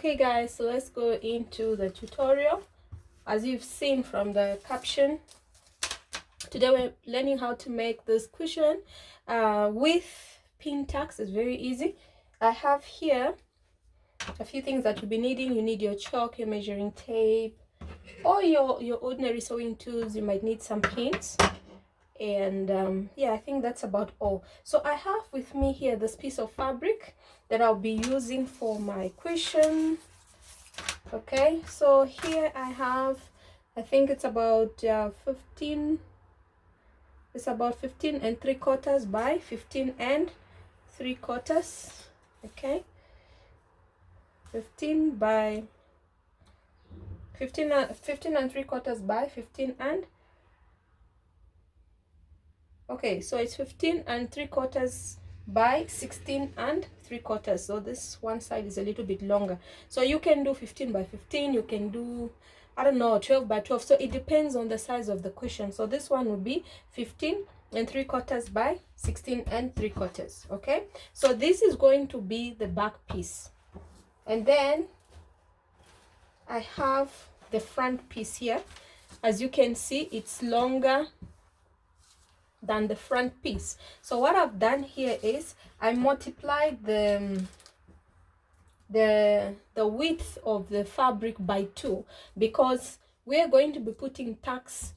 Okay guys, so let's go into the tutorial. As you've seen from the caption, today we're learning how to make this cushion with pin tacks. It's very easy. I have here a few things that you'll be needing. You need your chalk, your measuring tape, or your ordinary sewing tools. You might need some pins, and yeah, I think that's about all. So I have with me here this piece of fabric that I'll be using for my cushion. Okay, so here I have, I think it's about 15, it's about 15 and 3/4 by 15 and 3/4. Okay, 15 by 15 and 3/4 by 15 and, okay, so it's 15 and 3/4 by 16 and 3/4. So this one side is a little bit longer, so you can do 15 by 15, you can do, I don't know, 12 by 12. So it depends on the size of the cushion. So this one would be 15 and 3/4 by 16 and 3/4. Okay, so this is going to be the back piece, and then I have the front piece here. As you can see, it's longer than the front piece. So what I've done here is I multiplied the width of the fabric by 2, because we're going to be putting tacks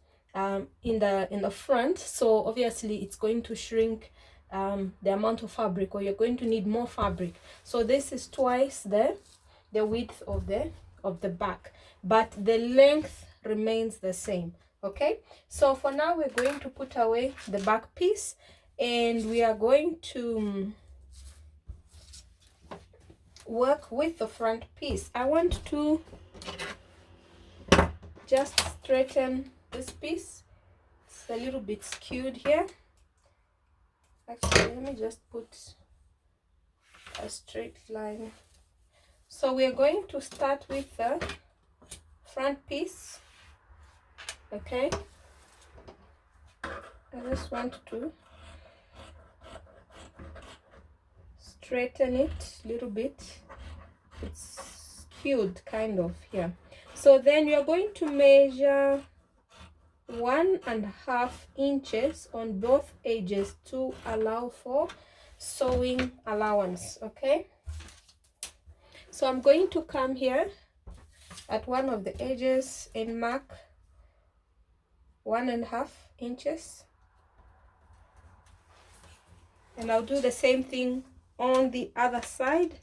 in the front, so obviously it's going to shrink the amount of fabric, or you're going to need more fabric. So this is twice the width of the back, but the length remains the same. Okay, so for now we're going to put away the back piece, and we are going to work with the front piece. I want to just straighten this piece. It's a little bit skewed here. Actually, let me just put a straight line. So we are going to start with the front piece. Okay, I just want to straighten it a little bit. It's skewed kind of here. So then you're going to measure 1.5 inches on both edges to allow for sewing allowance. Okay, so I'm going to come here at one of the edges and mark 1.5 inches, and I'll do the same thing on the other side.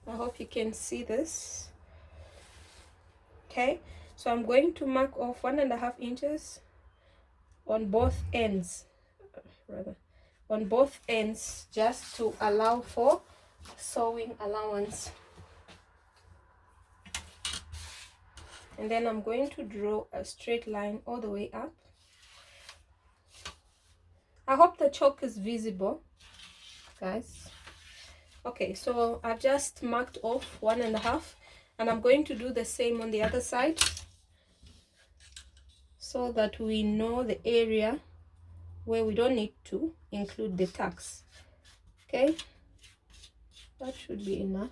I hope you can see this. Okay, so I'm going to mark off 1.5 inches on both ends, on both ends, just to allow for sewing allowance. And then I'm going to draw a straight line all the way up. I hope the chalk is visible, guys. Okay, so I've just marked off 1.5, and I'm going to do the same on the other side, so that we know the area where we don't need to include the tacks. Okay, that should be enough.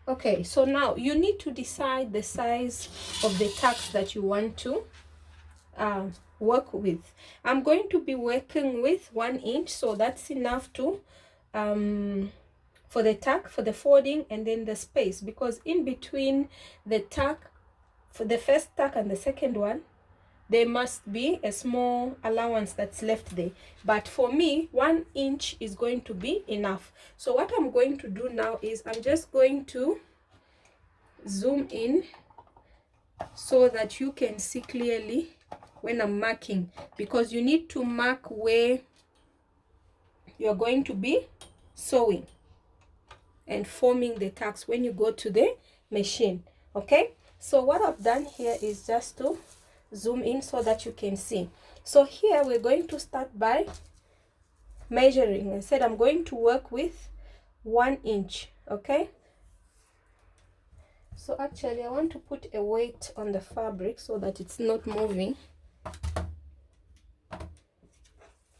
Okay, so now you need to decide the size of the tacks that you want to work with. I'm going to be working with 1 inch, so that's enough to for the tack, for the folding, and then the space, because in between the tack, for the first tack and the second one, there must be a small allowance that's left there. But for me, 1 inch is going to be enough. So what I'm going to do now is I'm just going to zoom in so that you can see clearly when I'm marking, because you need to mark where you're going to be sewing and forming the tacks when you go to the machine. Okay, so what I've done here is just to zoom in so that you can see. So here we're going to start by measuring. I said I'm going to work with 1 inch. Okay, so actually I want to put a weight on the fabric so that it's not moving.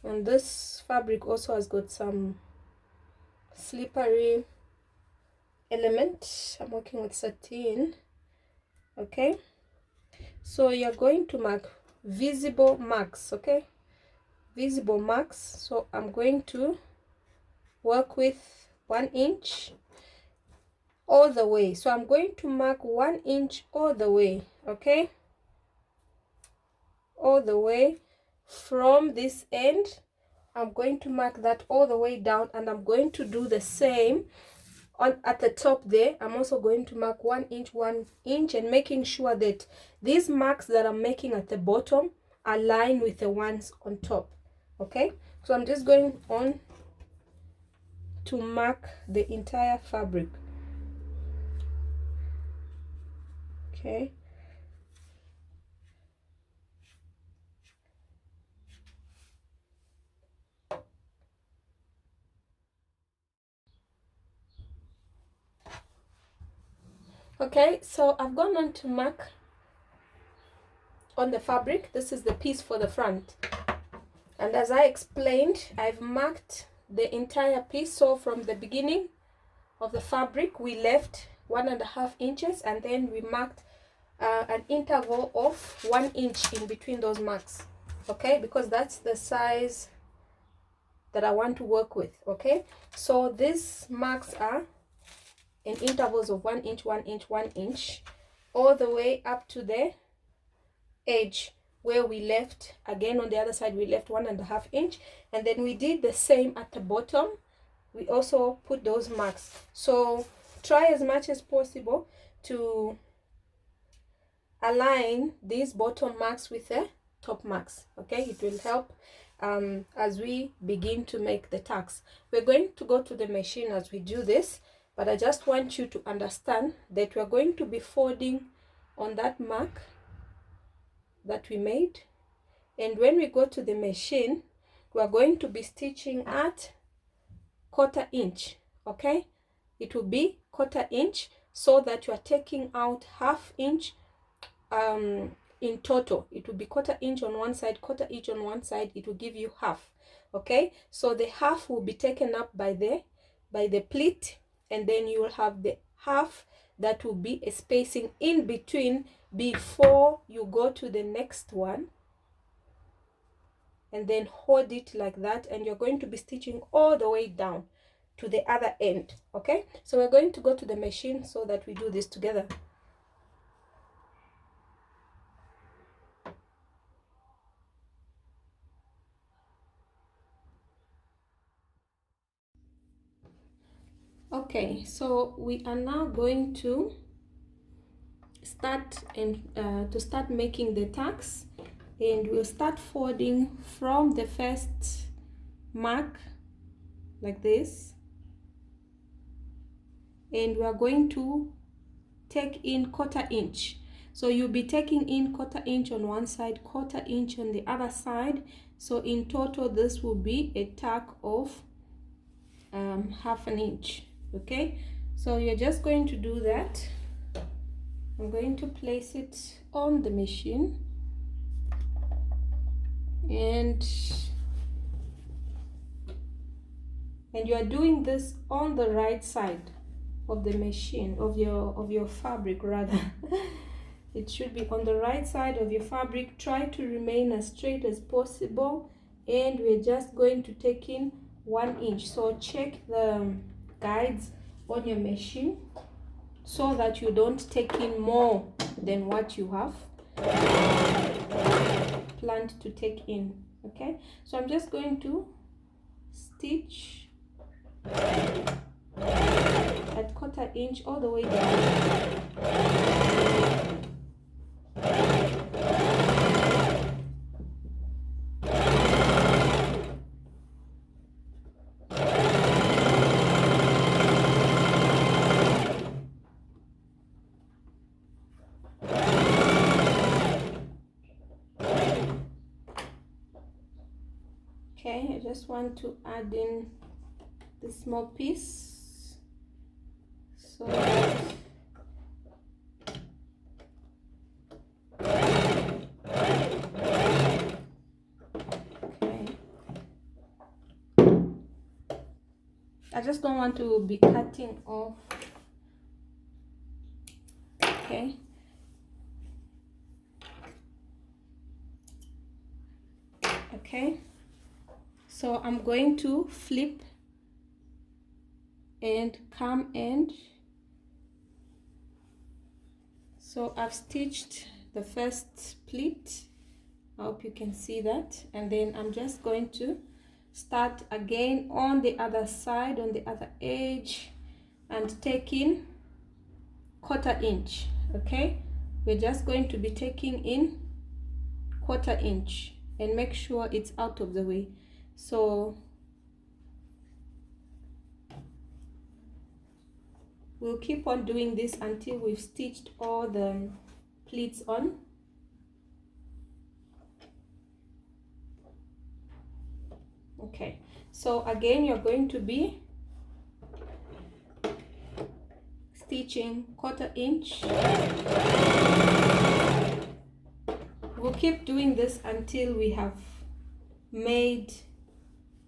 And this fabric also has got some slippery element. I'm working with sateen. Okay, so you're going to mark visible marks. Okay, visible marks. So I'm going to work with 1 inch all the way. So I'm going to mark 1 inch all the way. Okay, all the way from this end. I'm going to mark that all the way down, and I'm going to do the same on at the top there. I'm also going to mark 1 inch, 1 inch, and making sure that these marks that I'm making at the bottom align with the ones on top. Okay, so I'm just going on to mark the entire fabric. Okay, okay, so I've gone on to mark on the fabric. This is the piece for the front, and as I explained, I've marked the entire piece. So from the beginning of the fabric we left 1.5 inches, and then we marked an interval of 1 inch in between those marks. Okay, because that's the size that I want to work with. Okay, so these marks are in intervals of 1 inch, 1 inch, 1 inch, all the way up to the edge where we left. Again, on the other side we left 1.5 inch, and then we did the same at the bottom. We also put those marks. So try as much as possible to align these bottom marks with the top marks. Okay, it will help as we begin to make the tags. We're going to go to the machine as we do this, but I just want you to understand that we're going to be folding on that mark that we made, and when we go to the machine we're going to be stitching at 1/4 inch. Okay, it will be 1/4 inch, so that you are taking out 1/2 inch in total. It will be 1/4 inch on one side, 1/4 inch on one side. It will give you half. Okay, so the half will be taken up by the pleat, and then you will have the half that will be a spacing in between before you go to the next one, and then hold it like that, and you're going to be stitching all the way down to the other end. Okay, so we're going to go to the machine so that we do this together. Okay, so we are now going to start making the tags, and we'll start folding from the first mark like this, and we are going to take in 1/4 inch. So you'll be taking in 1/4 inch on one side, 1/4 inch on the other side. So in total this will be a tag of 1/2 inch. Okay, so you're just going to do that. I'm going to place it on the machine, and you are doing this on the right side of the machine, of your fabric rather. It should be on the right side of your fabric. Try to remain as straight as possible, and we're just going to take in 1 inch. So check the guides on your machine so that you don't take in more than what you have planned to take in. Okay, so I'm just going to stitch at 1/4 inch all the way down. Okay, I just want to add in this small piece so that I just don't want to be cutting off. Okay. Okay, so I'm going to flip and come and so I've stitched the first pleat. I hope you can see that, and then I'm just going to start again on the other side, on the other edge, and take in 1/4 inch. Okay, we're just going to be taking in 1/4 inch and make sure it's out of the way. So we'll keep on doing this until we've stitched all the pleats on. Okay, so again you're going to be stitching 1/4 inch. We'll keep doing this until we have made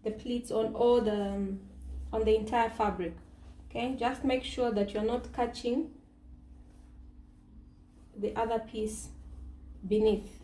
the pleats on all the on the entire fabric. Okay, just make sure that you're not catching the other piece beneath.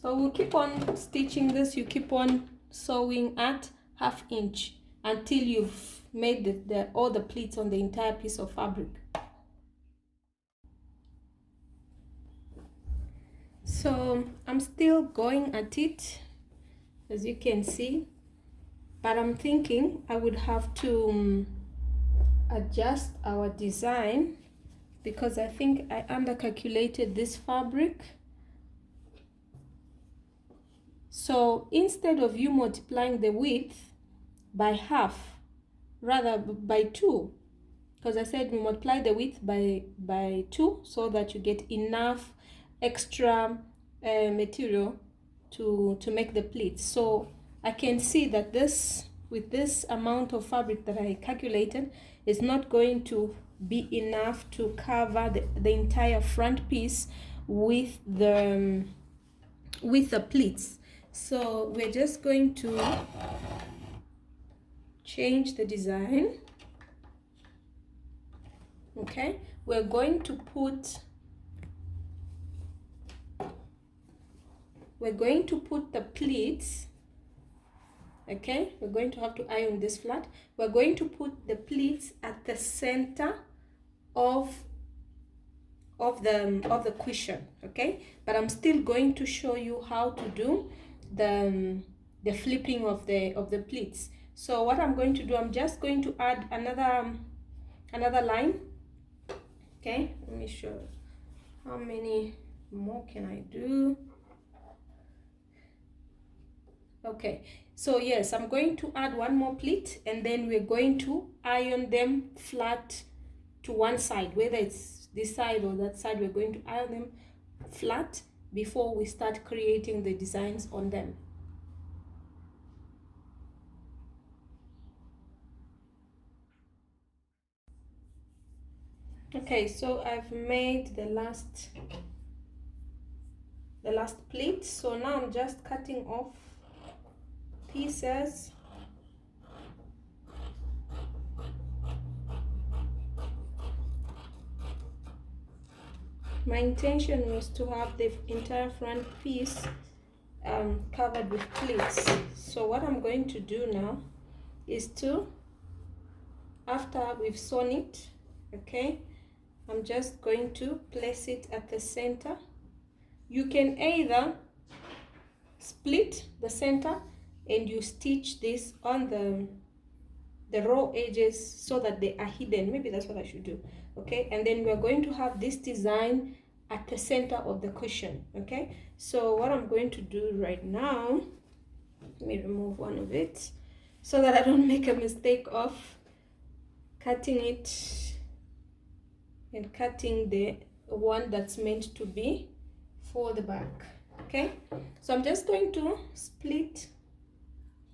So we'll keep on stitching this. You keep on sewing at 1/2 inch until you've made all the pleats on the entire piece of fabric. So I'm still going at it, as you can see, but I'm thinking I would have to adjust our design because I think I undercalculated this fabric. So instead of you multiplying the width by 1/2, rather by 2, because I said multiply the width by 2 so that you get enough extra material to make the pleats. So I can see that this, with this amount of fabric that I calculated, is not going to be enough to cover the entire front piece with the pleats. So we're just going to change the design. Okay, we're going to put the pleats. Okay, we're going to have to iron this flat. We're going to put the pleats at the center of the cushion. Okay, but I'm still going to show you how to do the flipping of the pleats. So what I'm going to do, I'm just going to add another line. Okay, let me show how many more can I do. Okay, so yes, I'm going to add one more pleat, and then we're going to iron them flat to one side, whether it's this side or that side. We're going to iron them flat before we start creating the designs on them. Okay, so I've made the last pleat. So now I'm just cutting off pieces. My intention was to have the entire front piece covered with pleats. So what I'm going to do now is to, after we've sewn it, okay, I'm just going to place it at the center. You can either split the center and you stitch this on the raw edges so that they are hidden. Maybe that's what I should do. Okay, and then we're going to have this design at the center of the cushion. Okay, so what I'm going to do right now, let me remove one of it so that I don't make a mistake of cutting it and cutting the one that's meant to be for the back. Okay, so I'm just going to split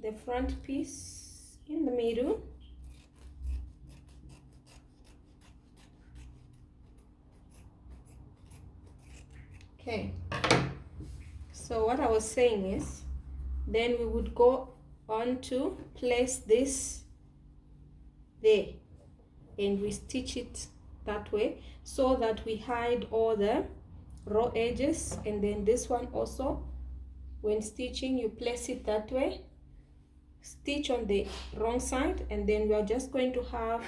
the front piece in the middle. Okay, so what I was saying is, then we would go on to place this there, and we stitch it that way so that we hide all the raw edges. And then this one also, when stitching, you place it that way, stitch on the wrong side, and then we are just going to have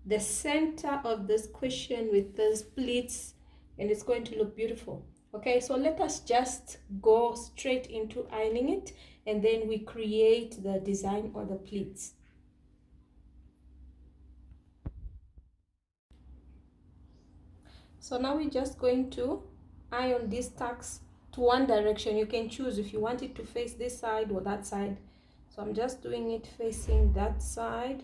the center of this cushion with these pleats, and it's going to look beautiful. Okay, so let us just go straight into ironing it, and then we create the design or the pleats. So now we're just going to iron these tacks to one direction. You can choose if you want it to face this side or that side. So I'm just doing it facing that side.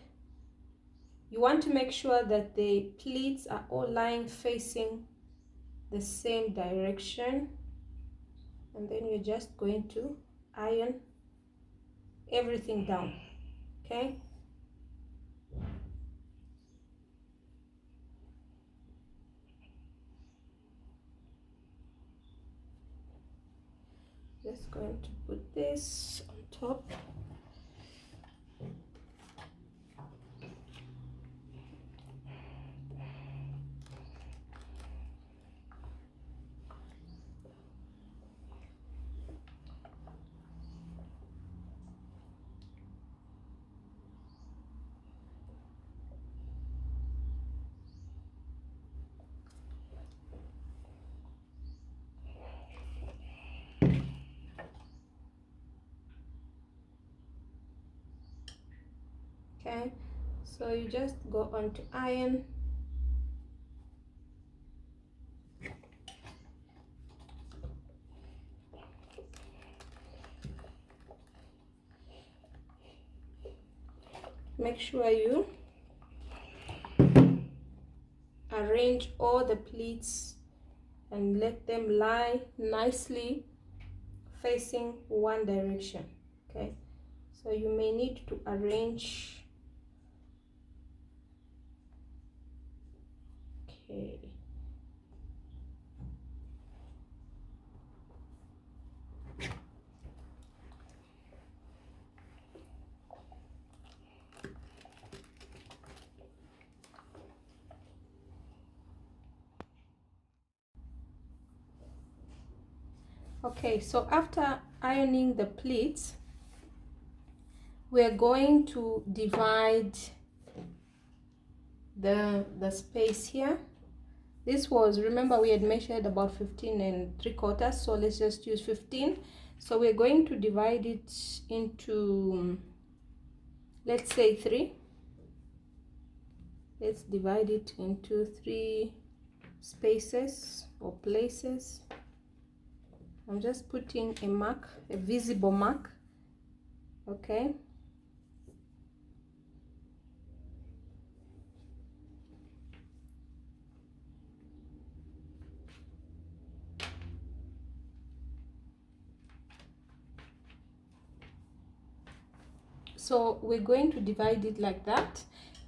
You want to make sure that the pleats are all lying facing the same direction, and then you're just going to iron everything down. Okay, just going to put this on top. Okay, so you just go on to iron. Make sure you arrange all the pleats and let them lie nicely facing one direction. Okay, so you may need to arrange. Okay, okay, so after ironing the pleats, we're going to divide the space here. This was, remember, we had measured about 15 and 3/4, so let's just use 15. So we're going to divide it into, let's say 3. Let's divide it into 3 spaces or places. I'm just putting a mark, a visible mark. Okay, so we're going to divide it like that,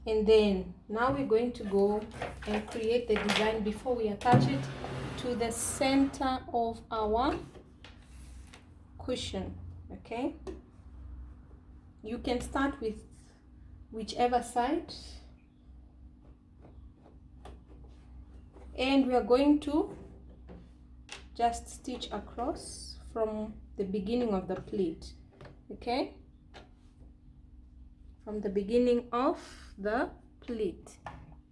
and then now we're going to go and create the design before we attach it to the center of our cushion. Okay, you can start with whichever side, and we are going to just stitch across from the beginning of the pleat. Okay, from the beginning of the pleat.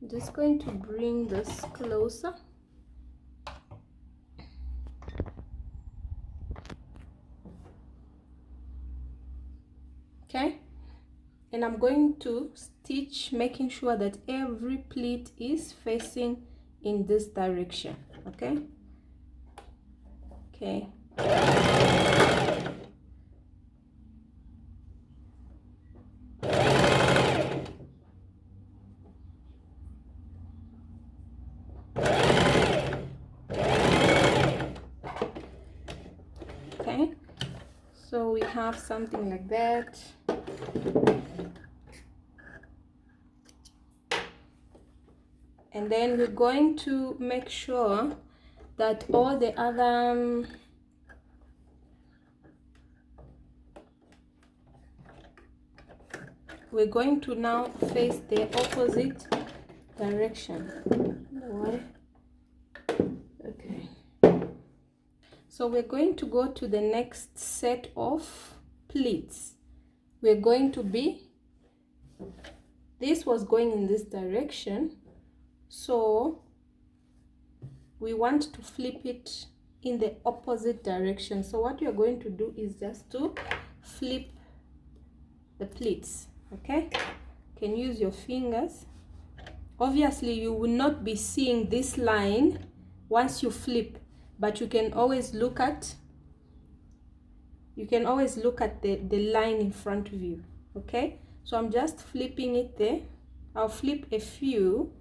I'm just going to bring this closer. Okay, and I'm going to stitch, making sure that every pleat is facing in this direction. Okay, okay. have something like that. And then we're going to make sure that all the other we're going to now face the opposite direction. Why? Okay. So we're going to go to the next set of pleats. We're going to be, this was going in this direction, so we want to flip it in the opposite direction. So what you're going to do is just to flip the pleats. Okay, you can use your fingers. Obviously you will not be seeing this line once you flip, but you can always look at the line in front of you. Okay, so I'm just flipping it there. I'll flip a few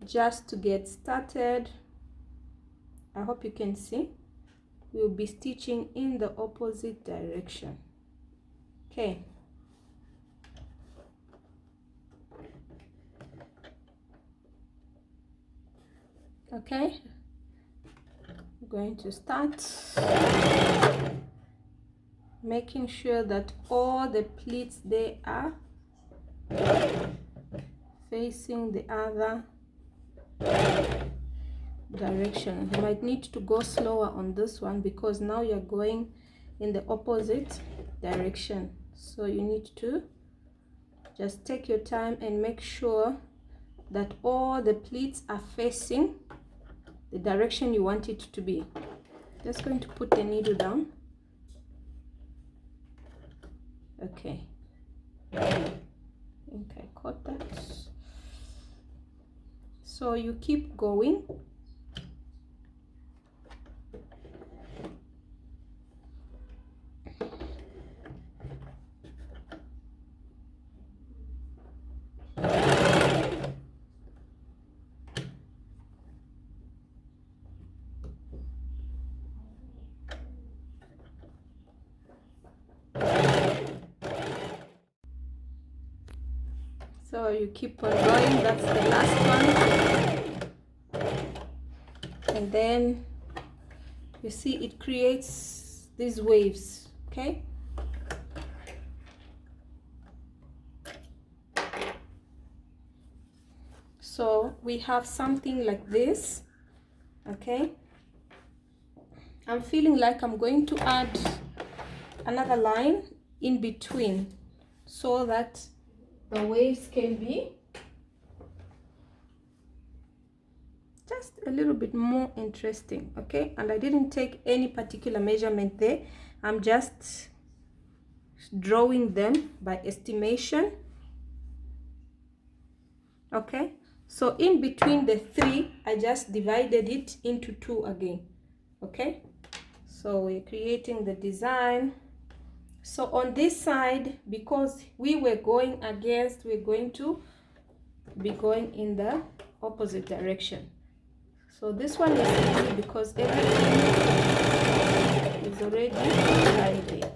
just to get started. I hope you can see. We'll be stitching in the opposite direction. Okay. Okay, I'm going to start making sure that all the pleats they are facing the other direction. You might need to go slower on this one because now you're going in the opposite direction, so you need to just take your time and make sure that all the pleats are facing the direction you want it to be. Just going to put the needle down. Okay, I think I caught that. So you keep going. So you keep on going. That's the last one. And then you see it creates these waves. Okay, so we have something like this. Okay, I'm feeling like I'm going to add another line in between so that the waves can be just a little bit more interesting. Okay, and I didn't take any particular measurement there. I'm just drawing them by estimation. Okay, so in between the three, I just divided it into two again. Okay, so we're creating the design. So on this side, because we were going against, we're going to be going in the opposite direction. So this one is easy because everything is already divided.